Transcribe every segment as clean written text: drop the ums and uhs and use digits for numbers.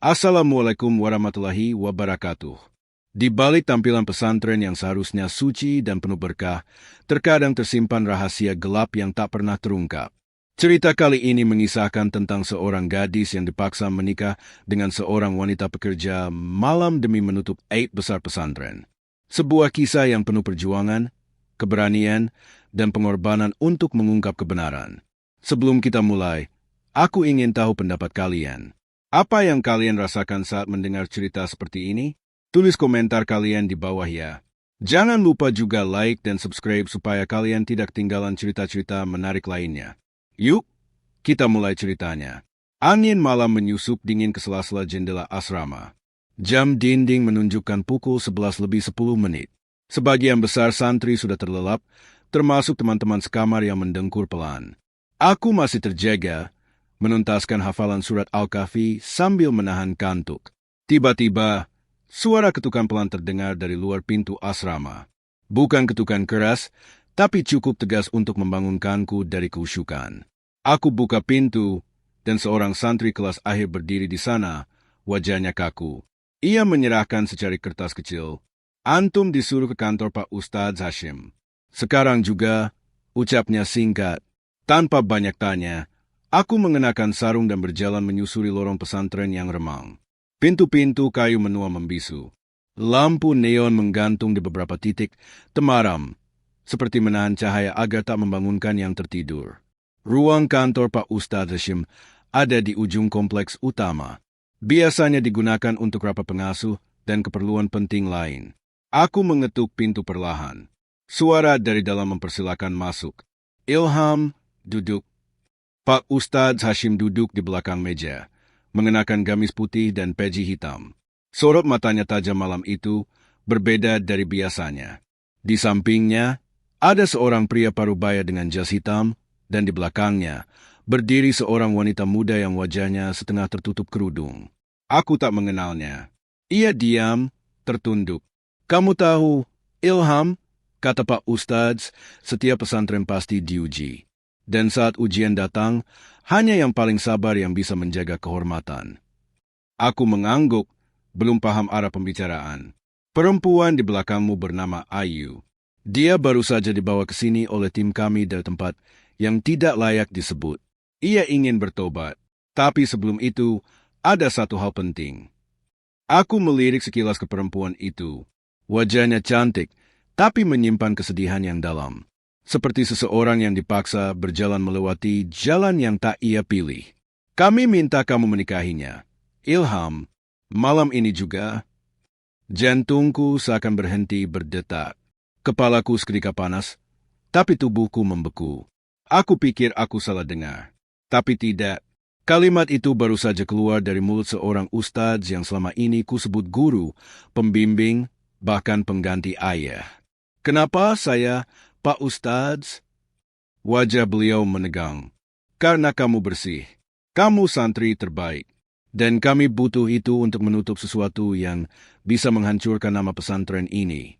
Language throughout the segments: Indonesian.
Assalamualaikum warahmatullahi wabarakatuh. Di balik tampilan pesantren yang seharusnya suci dan penuh berkah, terkadang tersimpan rahasia gelap yang tak pernah terungkap. Cerita kali ini mengisahkan tentang seorang gadis yang dipaksa menikah dengan seorang wanita pekerja malam demi menutup aib besar pesantren. Sebuah kisah yang penuh perjuangan, keberanian, dan pengorbanan untuk mengungkap kebenaran. Sebelum kita mulai, aku ingin tahu pendapat kalian. Apa yang kalian rasakan saat mendengar cerita seperti ini? Tulis komentar kalian di bawah ya. Jangan lupa juga like dan subscribe supaya kalian tidak ketinggalan cerita-cerita menarik lainnya. Yuk, kita mulai ceritanya. Angin malam menyusup dingin ke sela-sela jendela asrama. Jam dinding menunjukkan pukul 11:10. Sebagian besar santri sudah terlelap, termasuk teman-teman sekamar yang mendengkur pelan. Aku masih terjaga, menuntaskan hafalan surat Al-Kahfi sambil menahan kantuk. Tiba-tiba, suara ketukan pelan terdengar dari luar pintu asrama. Bukan ketukan keras, tapi cukup tegas untuk membangunkanku dari keusyukan. Aku buka pintu, dan seorang santri kelas akhir berdiri di sana, wajahnya kaku. Ia menyerahkan secari kertas kecil. Antum disuruh ke kantor Pak Ustadz Hashim. Sekarang juga, ucapnya singkat. Tanpa banyak tanya, aku mengenakan sarung dan berjalan menyusuri lorong pesantren yang remang. Pintu-pintu kayu menua membisu. Lampu neon menggantung di beberapa titik, temaram, seperti menahan cahaya agar tak membangunkan yang tertidur. Ruang kantor Pak Ustadz Hashim ada di ujung kompleks utama. Biasanya digunakan untuk rapat pengasuh dan keperluan penting lain. Aku mengetuk pintu perlahan. Suara dari dalam mempersilakan masuk. Ilham, duduk. Pak Ustadz Hashim duduk di belakang meja, mengenakan gamis putih dan peci hitam. Sorot matanya tajam malam itu berbeda dari biasanya. Di sampingnya, ada seorang pria parubaya dengan jas hitam, dan di belakangnya berdiri seorang wanita muda yang wajahnya setengah tertutup kerudung. Aku tak mengenalnya. Ia diam, tertunduk. Kamu tahu, Ilham, kata Pak Ustadz, setiap pesantren pasti diuji. Dan saat ujian datang, hanya yang paling sabar yang bisa menjaga kehormatan. Aku mengangguk, belum paham arah pembicaraan. Perempuan di belakangmu bernama Ayu. Dia baru saja dibawa ke sini oleh tim kami dari tempat yang tidak layak disebut. Ia ingin bertobat, tapi sebelum itu, ada satu hal penting. Aku melirik sekilas ke perempuan itu. Wajahnya cantik, tapi menyimpan kesedihan yang dalam. Seperti seseorang yang dipaksa berjalan melewati jalan yang tak ia pilih. Kami minta kamu menikahinya. Ilham, malam ini juga. Jantungku seakan berhenti berdetak. Kepalaku seketika panas, tapi tubuhku membeku. Aku pikir aku salah dengar. Tapi tidak. Kalimat itu baru saja keluar dari mulut seorang ustadz yang selama ini kusebut guru, pembimbing, bahkan pengganti ayah. Kenapa saya, Pak Ustadz? Wajah beliau menegang. Karena kamu bersih. Kamu santri terbaik. Dan kami butuh itu untuk menutup sesuatu yang bisa menghancurkan nama pesantren ini.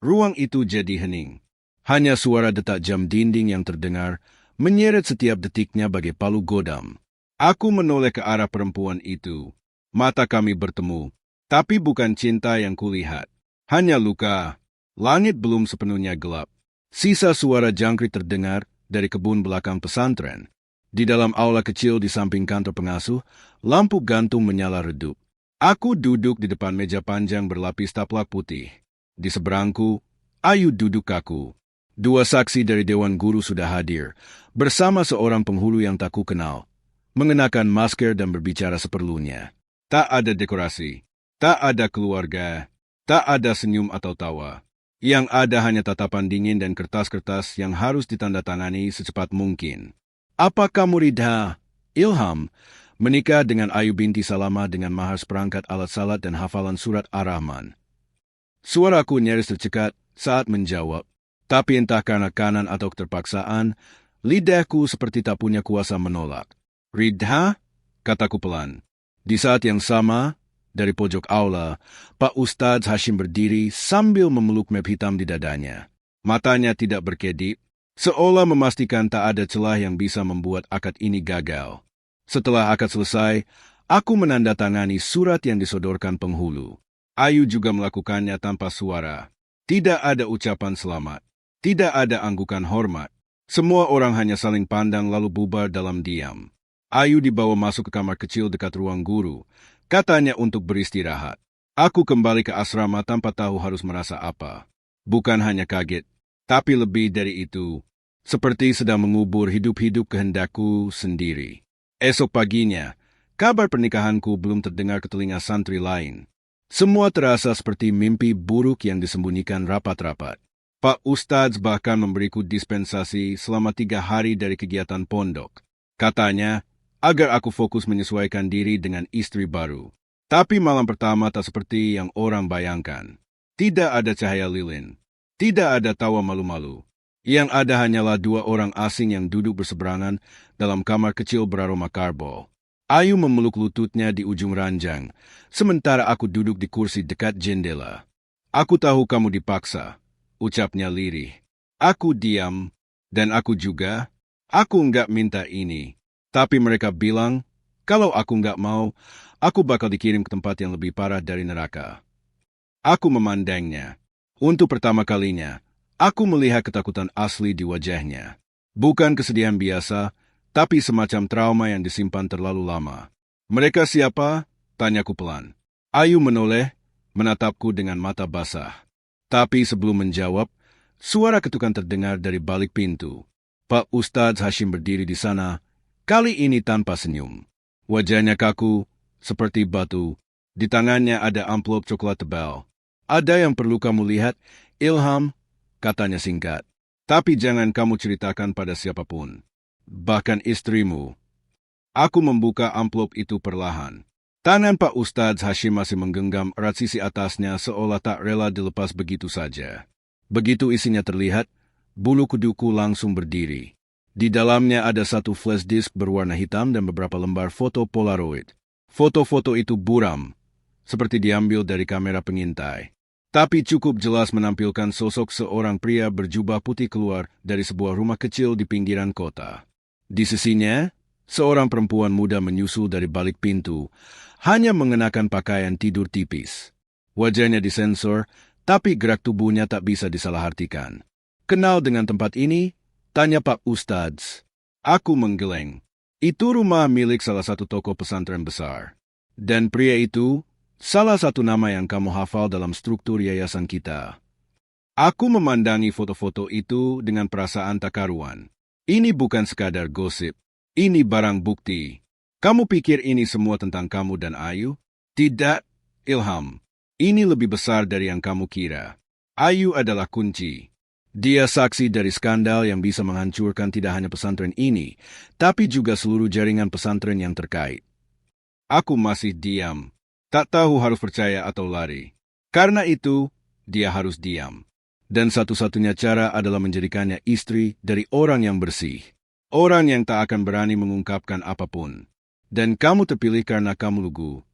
Ruang itu jadi hening. Hanya suara detak jam dinding yang terdengar, menyeret setiap detiknya bagai palu godam. Aku menoleh ke arah perempuan itu. Mata kami bertemu, tapi bukan cinta yang kulihat. Hanya luka. Langit belum sepenuhnya gelap. Sisa suara jangkrik terdengar dari kebun belakang pesantren. Di dalam aula kecil di samping kantor pengasuh, lampu gantung menyala redup. Aku duduk di depan meja panjang berlapis taplak putih. Di seberangku, Ayu duduk kaku. Dua saksi dari Dewan Guru sudah hadir, bersama seorang penghulu yang tak ku kenal, mengenakan masker dan berbicara seperlunya. Tak ada dekorasi, tak ada keluarga, tak ada senyum atau tawa. Yang ada hanya tatapan dingin dan kertas-kertas yang harus ditandatangani secepat mungkin. Apa kamu ridha, Ilham, menikah dengan Ayu binti Salama dengan mahar seperangkat alat salat dan hafalan surat Ar-Rahman? Suaraku nyaris tercekat saat menjawab, tapi entah karena kanan atau keterpaksaan, lidahku seperti tak punya kuasa menolak. Ridha? Kataku pelan. Di saat yang sama, dari pojok aula, Pak Ustadz Hashim berdiri sambil memeluk map hitam di dadanya. Matanya tidak berkedip, seolah memastikan tak ada celah yang bisa membuat akad ini gagal. Setelah akad selesai, Aku menandatangani surat yang disodorkan penghulu. Ayu juga melakukannya tanpa suara. Tidak ada ucapan selamat. Tidak ada anggukan hormat. Semua orang hanya saling pandang lalu bubar dalam diam. Ayu dibawa masuk ke kamar kecil dekat ruang guru. Katanya untuk beristirahat. Aku kembali ke asrama tanpa tahu harus merasa apa. Bukan hanya kaget, tapi lebih dari itu. Seperti sedang mengubur hidup-hidup kehendakku sendiri. Esok paginya, kabar pernikahanku belum terdengar ke telinga santri lain. Semua terasa seperti mimpi buruk yang disembunyikan rapat-rapat. Pak Ustadz bahkan memberiku dispensasi selama 3 hari dari kegiatan pondok. Katanya, agar aku fokus menyesuaikan diri dengan istri baru. Tapi malam pertama tak seperti yang orang bayangkan. Tidak ada cahaya lilin. Tidak ada tawa malu-malu. Yang ada hanyalah 2 orang asing yang duduk berseberangan dalam kamar kecil beraroma karbol. Ayu memeluk lututnya di ujung ranjang, sementara aku duduk di kursi dekat jendela. Aku tahu kamu dipaksa, ucapnya lirih. Aku diam, dan aku juga. Aku enggak minta ini. Tapi mereka bilang, kalau aku enggak mau, aku bakal dikirim ke tempat yang lebih parah dari neraka. Aku memandangnya. Untuk pertama kalinya, aku melihat ketakutan asli di wajahnya. Bukan kesedihan biasa, tapi semacam trauma yang disimpan terlalu lama. Mereka siapa? Tanyaku pelan. Ayu menoleh, menatapku dengan mata basah. Tapi sebelum menjawab, suara ketukan terdengar dari balik pintu. Pak Ustadz Hashim berdiri di sana, kali ini tanpa senyum. Wajahnya kaku, seperti batu. Di tangannya ada amplop coklat tebal. Ada yang perlu kamu lihat, Ilham, katanya singkat. Tapi jangan kamu ceritakan pada siapapun. Bahkan istrimu. Aku membuka amplop itu perlahan. Tangan Pak Ustadz Hashim masih menggenggam erat sisi atasnya seolah tak rela dilepas begitu saja. Begitu isinya terlihat, bulu kuduku langsung berdiri. Di dalamnya ada satu flash disk berwarna hitam dan beberapa lembar foto Polaroid. Foto-foto itu buram, seperti diambil dari kamera pengintai. Tapi cukup jelas menampilkan sosok seorang pria berjubah putih keluar dari sebuah rumah kecil di pinggiran kota. Di sisinya, seorang perempuan muda menyusul dari balik pintu, hanya mengenakan pakaian tidur tipis. Wajahnya disensor, tapi gerak tubuhnya tak bisa disalahartikan. Kenal dengan tempat ini? Tanya Pak Ustadz. Aku menggeleng. Itu rumah milik salah satu tokoh pesantren besar. Dan pria itu, salah satu nama yang kamu hafal dalam struktur yayasan kita. Aku memandangi foto-foto itu dengan perasaan tak karuan. Ini bukan sekadar gosip. Ini barang bukti. Kamu pikir ini semua tentang kamu dan Ayu? Tidak, Ilham. Ini lebih besar dari yang kamu kira. Ayu adalah kunci. Dia saksi dari skandal yang bisa menghancurkan tidak hanya pesantren ini, tapi juga seluruh jaringan pesantren yang terkait. Aku masih diam. Tak tahu harus percaya atau lari. Karena itu, dia harus diam. Dan satu-satunya cara adalah menjadikannya istri dari orang yang bersih. Orang yang tak akan berani mengungkapkan apapun. Dan kamu terpilih karena kamu lugu.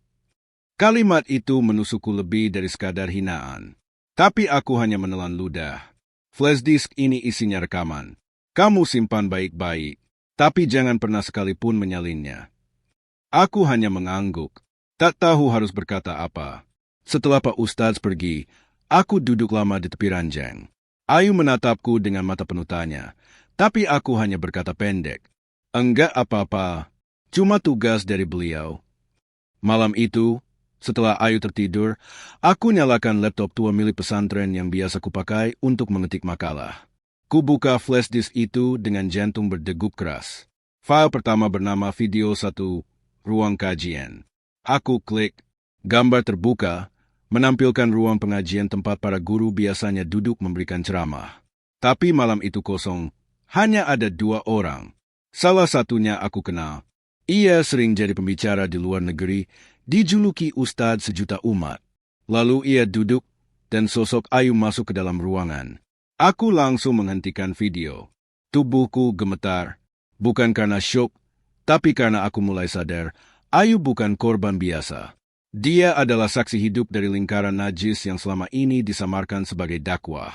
Kalimat itu menusukku lebih dari sekadar hinaan. Tapi aku hanya menelan ludah. Flash disk ini isinya rekaman. Kamu simpan baik-baik. Tapi jangan pernah sekalipun menyalinnya. Aku hanya mengangguk. Tak tahu harus berkata apa. Setelah Pak Ustadz pergi, aku duduk lama di tepi ranjang. Ayu menatapku dengan mata penuh tanya. Tapi aku hanya berkata pendek. Enggak apa-apa. Cuma tugas dari beliau. Malam itu, setelah Ayu tertidur, aku nyalakan laptop tua milik pesantren yang biasa kupakai untuk mengetik makalah. Kubuka flash disk itu dengan jantung berdegup keras. File pertama bernama Video 1, Ruang Kajian. Aku klik, gambar terbuka, menampilkan ruang pengajian tempat para guru biasanya duduk memberikan ceramah. Tapi malam itu kosong, hanya ada 2 orang. Salah satunya aku kenal. Ia sering jadi pembicara di luar negeri, dijuluki Ustadz Sejuta Umat. Lalu ia duduk, dan sosok Ayu masuk ke dalam ruangan. Aku langsung menghentikan video. Tubuhku gemetar, bukan karena syok, tapi karena aku mulai sadar, Ayu bukan korban biasa. Dia adalah saksi hidup dari lingkaran najis yang selama ini disamarkan sebagai dakwah.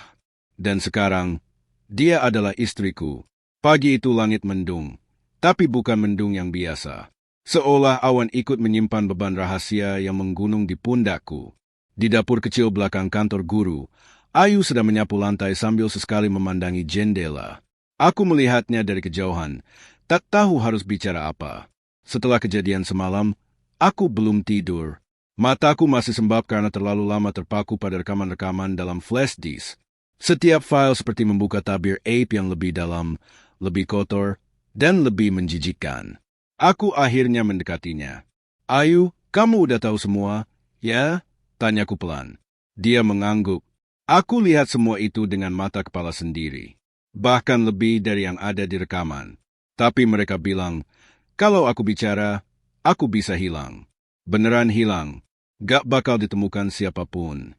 Dan sekarang, dia adalah istriku. Pagi itu langit mendung. Tapi bukan mendung yang biasa. Seolah awan ikut menyimpan beban rahasia yang menggunung di pundakku. Di dapur kecil belakang kantor guru, Ayu sedang menyapu lantai sambil sesekali memandangi jendela. Aku melihatnya dari kejauhan, tak tahu harus bicara apa. Setelah kejadian semalam, aku belum tidur. Mataku masih sembab karena terlalu lama terpaku pada rekaman-rekaman dalam flash disk. Setiap file seperti membuka tabir ape yang lebih dalam, lebih kotor, dan lebih menjijikkan. Aku akhirnya mendekatinya. Ayu, kamu udah tahu semua, ya? Tanyaku pelan. Dia mengangguk. Aku lihat semua itu dengan mata kepala sendiri. Bahkan lebih dari yang ada di rekaman. Tapi mereka bilang, kalau aku bicara, aku bisa hilang. Beneran hilang. Gak bakal ditemukan siapapun.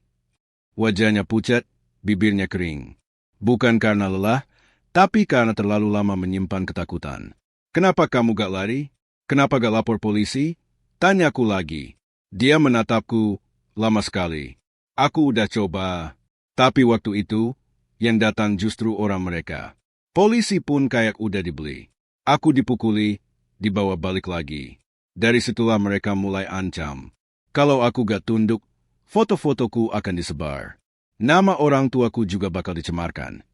Wajahnya pucat, bibirnya kering. Bukan karena lelah, tapi karena terlalu lama menyimpan ketakutan. Kenapa kamu gak lari? Kenapa gak lapor polisi? Tanyaku lagi. Dia menatapku lama sekali. Aku udah coba. Tapi waktu itu, yang datang justru orang mereka. Polisi pun kayak udah dibeli. Aku dipukuli, dibawa balik lagi. Dari situlah mereka mulai ancam. Kalau aku gak tunduk, foto-fotoku akan disebar. Nama orang tuaku juga bakal dicemarkan.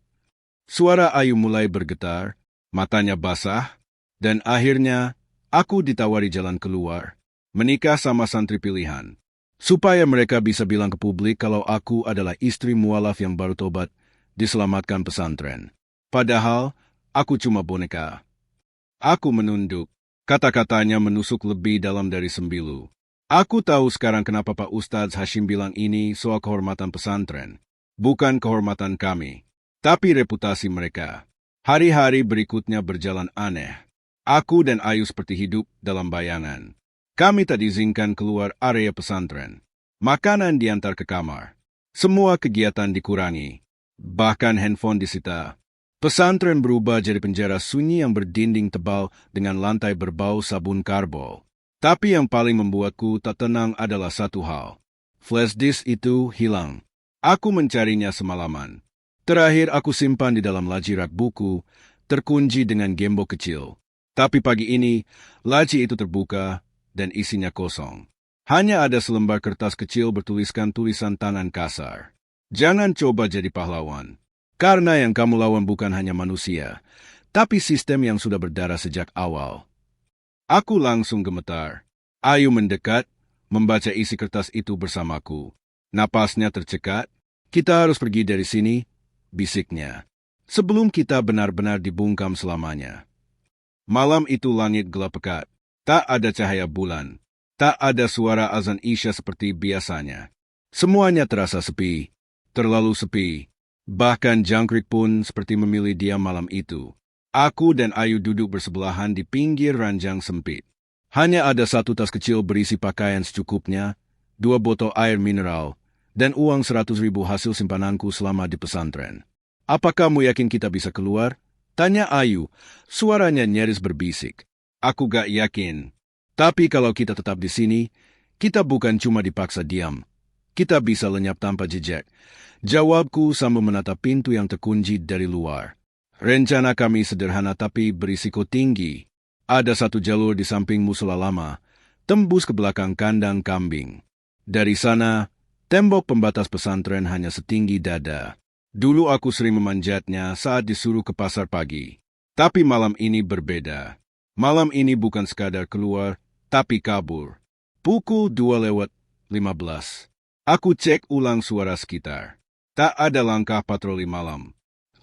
Suara Ayu mulai bergetar, matanya basah, dan akhirnya aku ditawari jalan keluar, menikah sama santri pilihan. Supaya mereka bisa bilang ke publik kalau aku adalah istri mualaf yang baru tobat, diselamatkan pesantren. Padahal, aku cuma boneka. Aku menunduk. Kata-katanya menusuk lebih dalam dari sembilu. Aku tahu sekarang kenapa Pak Ustadz Hashim bilang ini soal kehormatan pesantren. Bukan kehormatan kami, tapi reputasi mereka. Hari-hari berikutnya berjalan aneh. Aku dan Ayu seperti hidup dalam bayangan. Kami tak diizinkan keluar area pesantren. Makanan diantar ke kamar. Semua kegiatan dikurangi. Bahkan handphone disita. Pesantren berubah jadi penjara sunyi yang berdinding tebal dengan lantai berbau sabun karbol. Tapi yang paling membuatku tak tenang adalah satu hal. Flash disk itu hilang. Aku mencarinya semalaman. Terakhir aku simpan di dalam laci rak buku, terkunci dengan gembok kecil. Tapi pagi ini, laci itu terbuka dan isinya kosong. Hanya ada selembar kertas kecil bertuliskan tulisan tangan kasar. Jangan coba jadi pahlawan. Karena yang kamu lawan bukan hanya manusia, tapi sistem yang sudah berdarah sejak awal. Aku langsung gemetar. Ayu mendekat, membaca isi kertas itu bersamaku. Napasnya tercekat. Kita harus pergi dari sini, bisiknya. Sebelum kita benar-benar dibungkam selamanya. Malam itu langit gelap pekat. Tak ada cahaya bulan. Tak ada suara azan Isya seperti biasanya. Semuanya terasa sepi. Terlalu sepi. Bahkan jangkrik pun seperti memilih diam malam itu. Aku dan Ayu duduk bersebelahan di pinggir ranjang sempit. Hanya ada satu tas kecil berisi pakaian secukupnya, 2 botol air mineral, dan uang 100.000 hasil simpananku selama di pesantren. Apa kamu yakin kita bisa keluar? Tanya Ayu, suaranya nyaris berbisik. Aku gak yakin. Tapi kalau kita tetap di sini, kita bukan cuma dipaksa diam. Kita bisa lenyap tanpa jejak. Jawabku sambil menatap pintu yang terkunci dari luar. Rencana kami sederhana tapi berisiko tinggi. Ada satu jalur di samping musola lama, tembus ke belakang kandang kambing. Dari sana, tembok pembatas pesantren hanya setinggi dada. Dulu aku sering memanjatnya saat disuruh ke pasar pagi. Tapi malam ini berbeda. Malam ini bukan sekadar keluar, tapi kabur. Pukul 2:15. Aku cek ulang suara sekitar. Tak ada langkah patroli malam.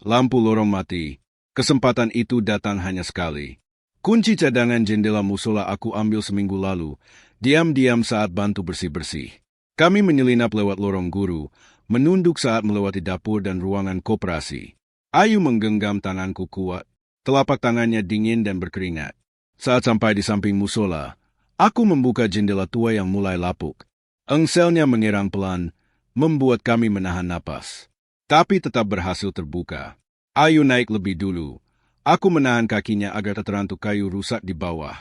Lampu lorong mati. Kesempatan itu datang hanya sekali. Kunci cadangan jendela musola aku ambil seminggu lalu, diam-diam saat bantu bersih-bersih. Kami menyelinap lewat lorong guru, menunduk saat melewati dapur dan ruangan koperasi. Ayu menggenggam tanganku kuat, telapak tangannya dingin dan berkeringat. Saat sampai di samping musola, aku membuka jendela tua yang mulai lapuk. Engselnya mengerang pelan, membuat kami menahan napas. Tapi tetap berhasil terbuka. Ayu naik lebih dulu. Aku menahan kakinya agar terterantuk kayu rusak di bawah.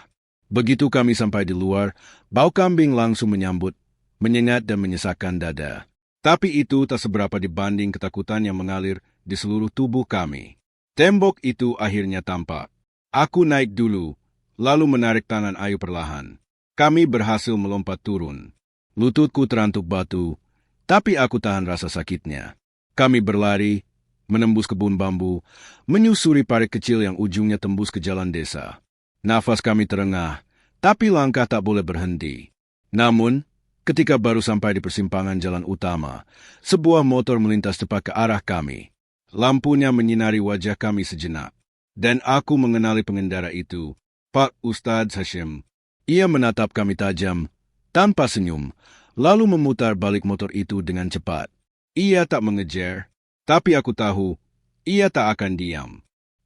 Begitu kami sampai di luar, bau kambing langsung menyambut, menyengat dan menyesakkan dada. Tapi itu tak seberapa dibanding ketakutan yang mengalir di seluruh tubuh kami. Tembok itu akhirnya tampak. Aku naik dulu, lalu menarik tangan Ayu perlahan. Kami berhasil melompat turun. Lututku terantuk batu, tapi aku tahan rasa sakitnya. Kami berlari, menembus kebun bambu, menyusuri parit kecil yang ujungnya tembus ke jalan desa. Nafas kami terengah, tapi langkah tak boleh berhenti. Namun, ketika baru sampai di persimpangan jalan utama, sebuah motor melintas cepat ke arah kami. Lampunya menyinari wajah kami sejenak. Dan aku mengenali pengendara itu, Pak Ustadz Hashim. Ia menatap kami tajam, tanpa senyum, lalu memutar balik motor itu dengan cepat. Ia tak mengejar, tapi aku tahu, ia tak akan diam.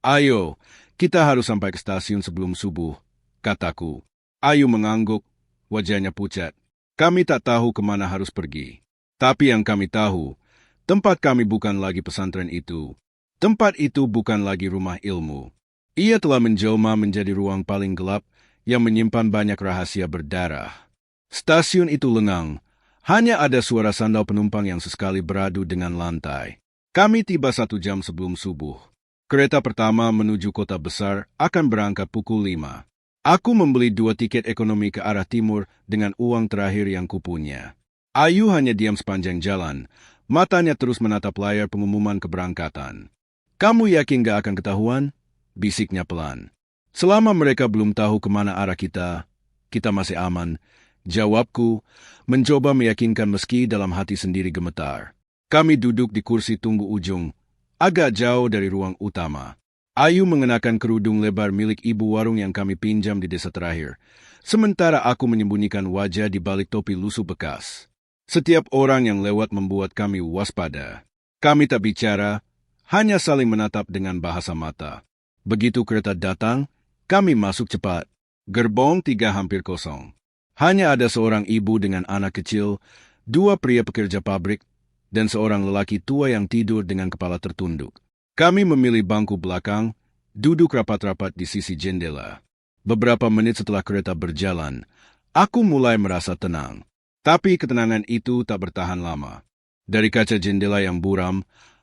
Ayo, kita harus sampai ke stasiun sebelum subuh, kataku. Ayu mengangguk, wajahnya pucat. Kami tak tahu kemana harus pergi. Tapi yang kami tahu, tempat kami bukan lagi pesantren itu. Tempat itu bukan lagi rumah ilmu. Ia telah menjelma menjadi ruang paling gelap yang menyimpan banyak rahasia berdarah. Stasiun itu lengang. Hanya ada suara sandal penumpang yang sesekali beradu dengan lantai. Kami tiba 1 jam sebelum subuh. Kereta pertama menuju kota besar akan berangkat pukul 5. Aku membeli 2 tiket ekonomi ke arah timur dengan uang terakhir yang kupunya. Ayu hanya diam sepanjang jalan. Matanya terus menatap layar pengumuman keberangkatan. Kamu yakin gak akan ketahuan? Bisiknya pelan. Selama mereka belum tahu kemana arah kita masih aman. Jawabku, mencoba meyakinkan meski dalam hati sendiri gemetar. Kami duduk di kursi tunggu ujung, agak jauh dari ruang utama. Ayu mengenakan kerudung lebar milik ibu warung yang kami pinjam di desa terakhir, sementara aku menyembunyikan wajah di balik topi lusuh bekas. Setiap orang yang lewat membuat kami waspada. Kami tak bicara, hanya saling menatap dengan bahasa mata. Begitu kereta datang, kami masuk cepat. Gerbong 3 hampir kosong. Hanya ada seorang ibu dengan anak kecil, 2 pria pekerja pabrik, dan seorang lelaki tua yang tidur dengan kepala tertunduk. Kami memilih bangku belakang, duduk rapat-rapat di sisi jendela. Beberapa menit setelah kereta berjalan, aku mulai merasa tenang. Tapi ketenangan itu tak bertahan lama. Dari kaca jendela yang buram,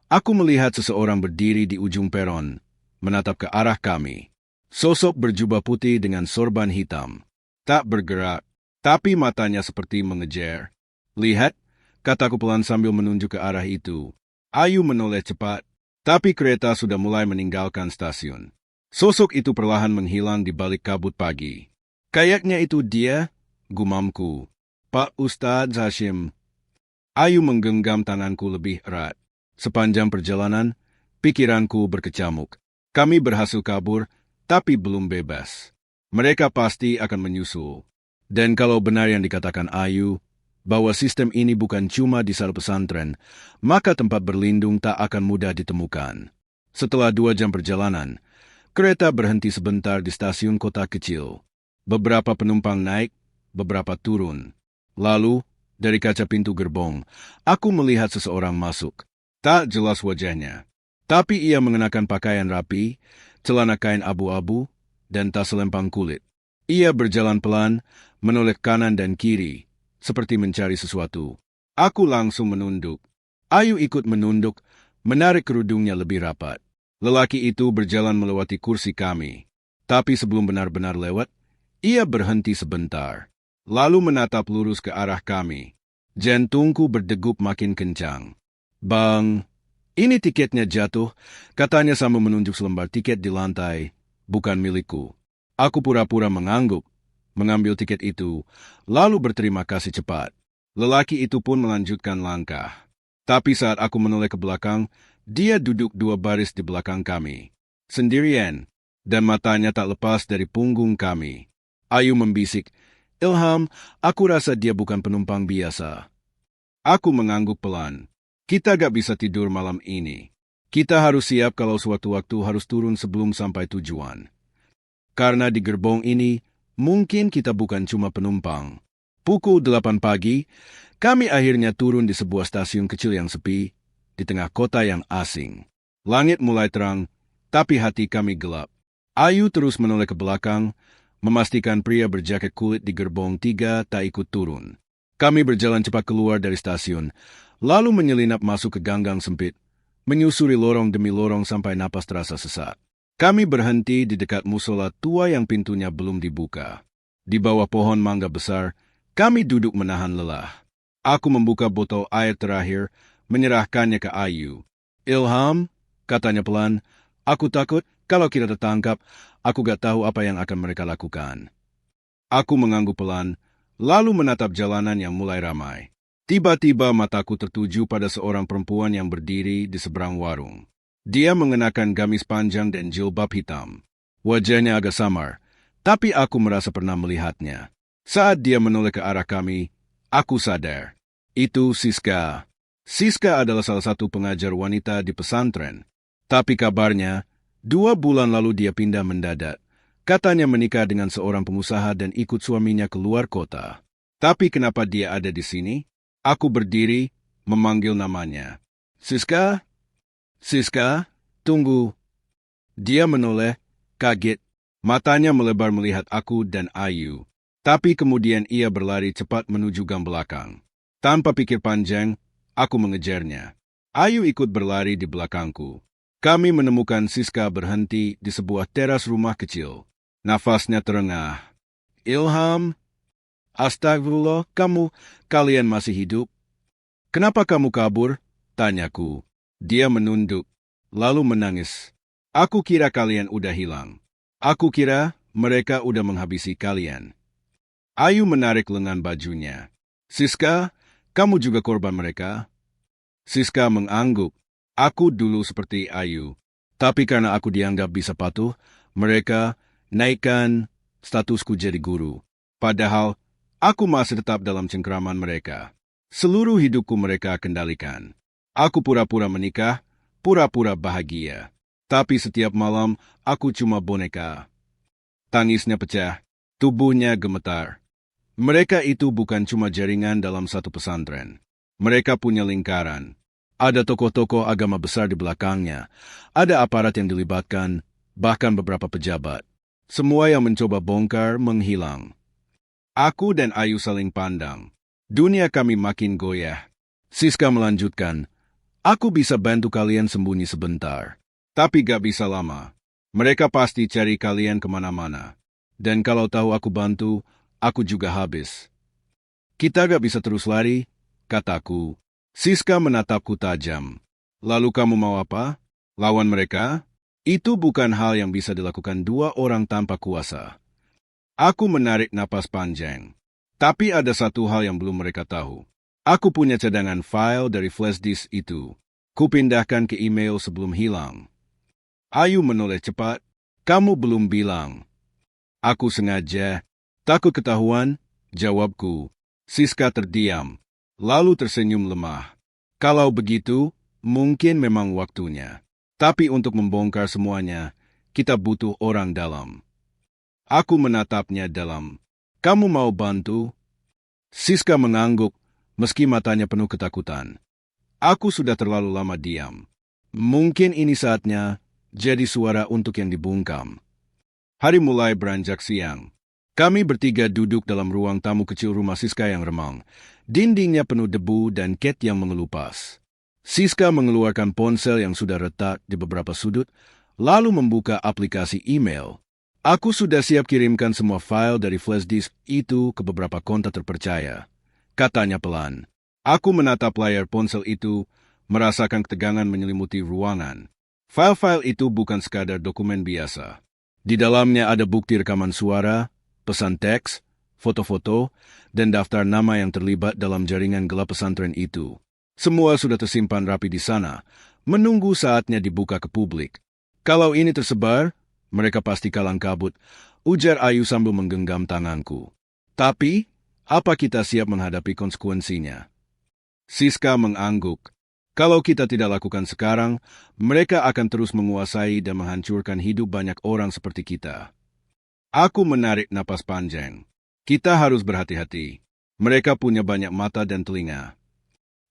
aku melihat seseorang berdiri di ujung peron, menatap ke arah kami. Sosok berjubah putih dengan sorban hitam. Tak bergerak, tapi matanya seperti mengejar. Lihat, kataku pelan sambil menunjuk ke arah itu. Ayu menoleh cepat, tapi kereta sudah mulai meninggalkan stasiun. Sosok itu perlahan menghilang di balik kabut pagi. Kayaknya itu dia, gumamku. Pak Ustadz Hashim. Ayu menggenggam tanganku lebih erat. Sepanjang perjalanan, pikiranku berkecamuk. Kami berhasil kabur, tapi belum bebas. Mereka pasti akan menyusul. Dan kalau benar yang dikatakan Ayu, bahwa sistem ini bukan cuma di sel pesantren, maka tempat berlindung tak akan mudah ditemukan. Setelah 2 jam perjalanan, kereta berhenti sebentar di stasiun kota kecil. Beberapa penumpang naik, beberapa turun. Lalu, dari kaca pintu gerbong, aku melihat seseorang masuk. Tak jelas wajahnya. Tapi ia mengenakan pakaian rapi, celana kain abu-abu, dan tas selempang kulit. Ia berjalan pelan, menoleh kanan dan kiri, seperti mencari sesuatu. Aku langsung menunduk. Ayu ikut menunduk, menarik kerudungnya lebih rapat. Lelaki itu berjalan melewati kursi kami. Tapi sebelum benar-benar lewat, ia berhenti sebentar. Lalu menatap lurus ke arah kami. Jantungku berdegup makin kencang. Bang, ini tiketnya jatuh, katanya sambil menunjuk selembar tiket di lantai, bukan milikku. Aku pura-pura mengangguk, mengambil tiket itu, lalu berterima kasih cepat. Lelaki itu pun melanjutkan langkah. Tapi saat aku menoleh ke belakang, dia duduk 2 baris di belakang kami. Sendirian, dan matanya tak lepas dari punggung kami. Ayu membisik, Ilham, aku rasa dia bukan penumpang biasa. Aku mengangguk pelan. Kita gak bisa tidur malam ini. Kita harus siap kalau suatu waktu harus turun sebelum sampai tujuan. Karena di gerbong ini, mungkin kita bukan cuma penumpang. Pukul 8 pagi, kami akhirnya turun di sebuah stasiun kecil yang sepi, di tengah kota yang asing. Langit mulai terang, tapi hati kami gelap. Ayu terus menoleh ke belakang, memastikan pria berjaket kulit di gerbong 3 tak ikut turun. Kami berjalan cepat keluar dari stasiun, lalu menyelinap masuk ke ganggang sempit, menyusuri lorong demi lorong sampai napas terasa sesak. Kami berhenti di dekat musola tua yang pintunya belum dibuka. Di bawah pohon mangga besar, kami duduk menahan lelah. Aku membuka botol air terakhir, menyerahkannya ke Ayu. Ilham, katanya pelan, aku takut kalau kita tertangkap, aku gak tahu apa yang akan mereka lakukan. Aku mengangguk pelan, lalu menatap jalanan yang mulai ramai. Tiba-tiba mataku tertuju pada seorang perempuan yang berdiri di seberang warung. Dia mengenakan gamis panjang dan jilbab hitam. Wajahnya agak samar, tapi aku merasa pernah melihatnya. Saat dia menoleh ke arah kami, aku sadar. Itu Siska. Siska adalah salah satu pengajar wanita di pesantren. Tapi kabarnya, 2 bulan lalu dia pindah mendadak. Katanya menikah dengan seorang pengusaha dan ikut suaminya keluar kota. Tapi kenapa dia ada di sini? Aku berdiri, memanggil namanya. Siska? Siska, tunggu. Dia menoleh, kaget. Matanya melebar melihat aku dan Ayu. Tapi kemudian ia berlari cepat menuju gang belakang. Tanpa pikir panjang, aku mengejarnya. Ayu ikut berlari di belakangku. Kami menemukan Siska berhenti di sebuah teras rumah kecil. Nafasnya terengah. Ilham, astagfirullah, kalian masih hidup? Kenapa kamu kabur? Tanyaku. Dia menunduk, lalu menangis. Aku kira kalian udah hilang. Aku kira mereka udah menghabisi kalian. Ayu menarik lengan bajunya. Siska, kamu juga korban mereka? Siska mengangguk. Aku dulu seperti Ayu. Tapi karena aku dianggap bisa patuh, mereka naikkan statusku jadi guru. Padahal, aku masih tetap dalam cengkraman mereka. Seluruh hidupku mereka kendalikan. Aku pura-pura menikah, pura-pura bahagia. Tapi setiap malam, aku cuma boneka. Tangisnya pecah, tubuhnya gemetar. Mereka itu bukan cuma jaringan dalam satu pesantren. Mereka punya lingkaran. Ada tokoh-tokoh agama besar di belakangnya. Ada aparat yang dilibatkan, bahkan beberapa pejabat. Semua yang mencoba bongkar menghilang. Aku dan Ayu saling pandang. Dunia kami makin goyah. Siska melanjutkan, aku bisa bantu kalian sembunyi sebentar. Tapi gak bisa lama. Mereka pasti cari kalian kemana-mana. Dan kalau tahu aku bantu, aku juga habis. Kita gak bisa terus lari, kataku. Siska menatapku tajam. Lalu kamu mau apa? Lawan mereka? Itu bukan hal yang bisa dilakukan 2 orang tanpa kuasa. Aku menarik napas panjang. Tapi ada satu hal yang belum mereka tahu. Aku punya cadangan file dari flash disk itu. Kupindahkan ke email sebelum hilang. Ayu menoleh cepat. Kamu belum bilang. Aku sengaja. Takut ketahuan, jawabku. Siska terdiam, lalu tersenyum lemah. Kalau begitu, mungkin memang waktunya. Tapi untuk membongkar semuanya, kita butuh orang dalam. Aku menatapnya dalam. Kamu mau bantu? Siska mengangguk, meski matanya penuh ketakutan. Aku sudah terlalu lama diam. Mungkin ini saatnya jadi suara untuk yang dibungkam. Hari mulai beranjak siang. Kami bertiga duduk dalam ruang tamu kecil rumah Siska yang remang. Dindingnya penuh debu dan cat yang mengelupas. Siska mengeluarkan ponsel yang sudah retak di beberapa sudut, lalu membuka aplikasi email. Aku sudah siap kirimkan semua file dari flash disk itu ke beberapa kontak terpercaya. Katanya pelan. Aku menatap layar ponsel itu, merasakan ketegangan menyelimuti ruangan. File-file itu bukan sekadar dokumen biasa. Di dalamnya ada bukti rekaman suara, pesan teks, foto-foto, dan daftar nama yang terlibat dalam jaringan gelap pesantren itu. Semua sudah tersimpan rapi di sana, menunggu saatnya dibuka ke publik. Kalau ini tersebar, mereka pasti kalang kabut, ujar Ayu sambil menggenggam tanganku. Tapi, apa kita siap menghadapi konsekuensinya? Siska mengangguk. Kalau kita tidak lakukan sekarang, mereka akan terus menguasai dan menghancurkan hidup banyak orang seperti kita. Aku menarik napas panjang. Kita harus berhati-hati. Mereka punya banyak mata dan telinga.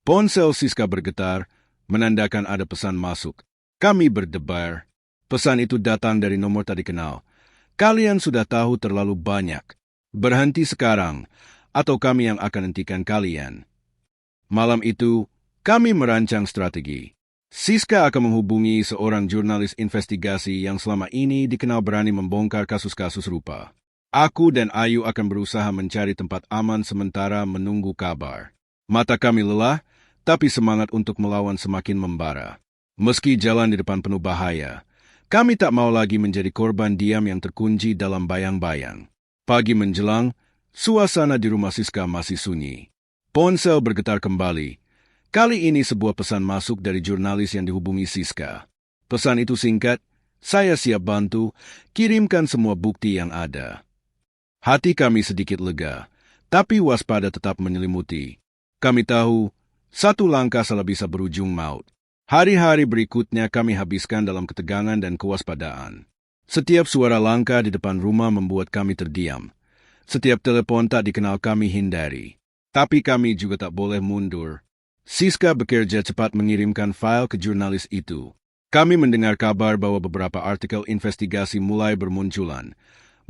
Ponsel Siska bergetar, menandakan ada pesan masuk. Kami berdebar. Pesan itu datang dari nomor tak dikenal. Kalian sudah tahu terlalu banyak. Berhenti sekarang, atau kami yang akan hentikan kalian. Malam itu, kami merancang strategi. Siska akan menghubungi seorang jurnalis investigasi yang selama ini dikenal berani membongkar kasus-kasus rupa. Aku dan Ayu akan berusaha mencari tempat aman sementara menunggu kabar. Mata kami lelah, tapi semangat untuk melawan semakin membara. Meski jalan di depan penuh bahaya, kami tak mau lagi menjadi korban diam yang terkunci dalam bayang-bayang. Pagi menjelang, suasana di rumah Siska masih sunyi. Ponsel bergetar kembali. Kali ini sebuah pesan masuk dari jurnalis yang dihubungi Siska. Pesan itu singkat, "Saya siap bantu, kirimkan semua bukti yang ada." Hati kami sedikit lega, tapi waspada tetap menyelimuti. Kami tahu, satu langkah salah bisa berujung maut. Hari-hari berikutnya kami habiskan dalam ketegangan dan kewaspadaan. Setiap suara langkah di depan rumah membuat kami terdiam. Setiap telepon tak dikenal kami hindari. Tapi kami juga tak boleh mundur. Siska bekerja cepat mengirimkan file ke jurnalis itu. Kami mendengar kabar bahwa beberapa artikel investigasi mulai bermunculan,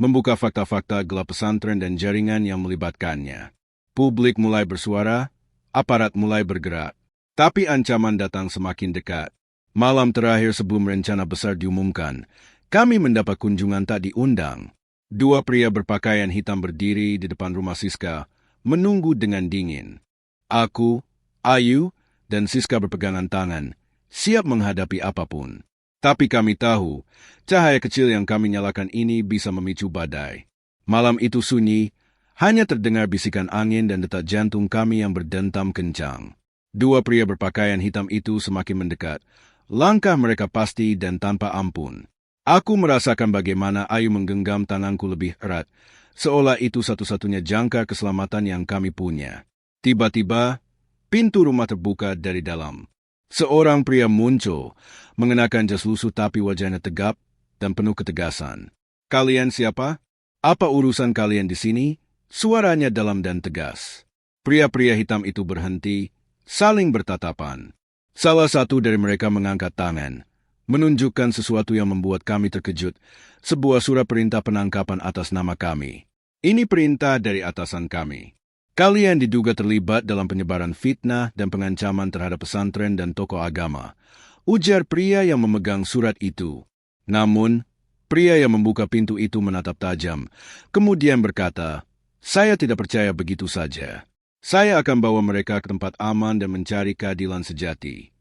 membuka fakta-fakta gelap pesantren dan jaringan yang melibatkannya. Publik mulai bersuara, aparat mulai bergerak. Tapi ancaman datang semakin dekat. Malam terakhir sebelum rencana besar diumumkan, kami mendapat kunjungan tak diundang. Dua pria berpakaian hitam berdiri di depan rumah Siska, menunggu dengan dingin. Aku, Ayu, dan Siska berpegangan tangan, siap menghadapi apapun. Tapi kami tahu, cahaya kecil yang kami nyalakan ini bisa memicu badai. Malam itu sunyi, hanya terdengar bisikan angin dan detak jantung kami yang berdentam kencang. Dua pria berpakaian hitam itu semakin mendekat. Langkah mereka pasti dan tanpa ampun. Aku merasakan bagaimana Ayu menggenggam tanganku lebih erat, seolah itu satu-satunya jangkar keselamatan yang kami punya. Tiba-tiba, pintu rumah terbuka dari dalam. Seorang pria muncul, mengenakan jas lusuh tapi wajahnya tegap dan penuh ketegasan. "Kalian siapa? Apa urusan kalian di sini?" Suaranya dalam dan tegas. Pria-pria hitam itu berhenti, saling bertatapan. Salah satu dari mereka mengangkat tangan, menunjukkan sesuatu yang membuat kami terkejut, sebuah surat perintah penangkapan atas nama kami. "Ini perintah dari atasan kami. Kalian diduga terlibat dalam penyebaran fitnah dan pengancaman terhadap pesantren dan tokoh agama," ujar pria yang memegang surat itu. Namun, pria yang membuka pintu itu menatap tajam, kemudian berkata, "Saya tidak percaya begitu saja. Saya akan bawa mereka ke tempat aman dan mencari keadilan sejati."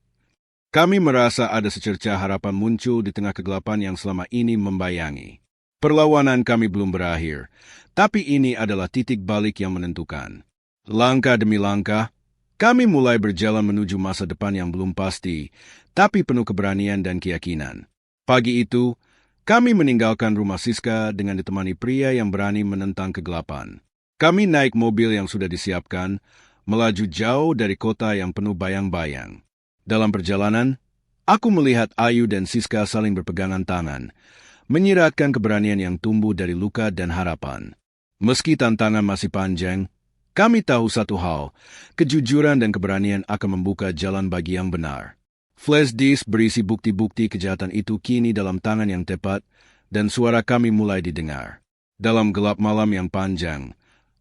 Kami merasa ada secercah harapan muncul di tengah kegelapan yang selama ini membayangi. Perlawanan kami belum berakhir, tapi ini adalah titik balik yang menentukan. Langkah demi langkah, kami mulai berjalan menuju masa depan yang belum pasti, tapi penuh keberanian dan keyakinan. Pagi itu, kami meninggalkan rumah Siska dengan ditemani pria yang berani menentang kegelapan. Kami naik mobil yang sudah disiapkan, melaju jauh dari kota yang penuh bayang-bayang. Dalam perjalanan, aku melihat Ayu dan Siska saling berpegangan tangan, menyiratkan keberanian yang tumbuh dari luka dan harapan. Meski tantangan masih panjang, kami tahu satu hal, kejujuran dan keberanian akan membuka jalan bagi yang benar. Flash disk berisi bukti-bukti kejahatan itu kini dalam tangan yang tepat, dan suara kami mulai didengar. Dalam gelap malam yang panjang,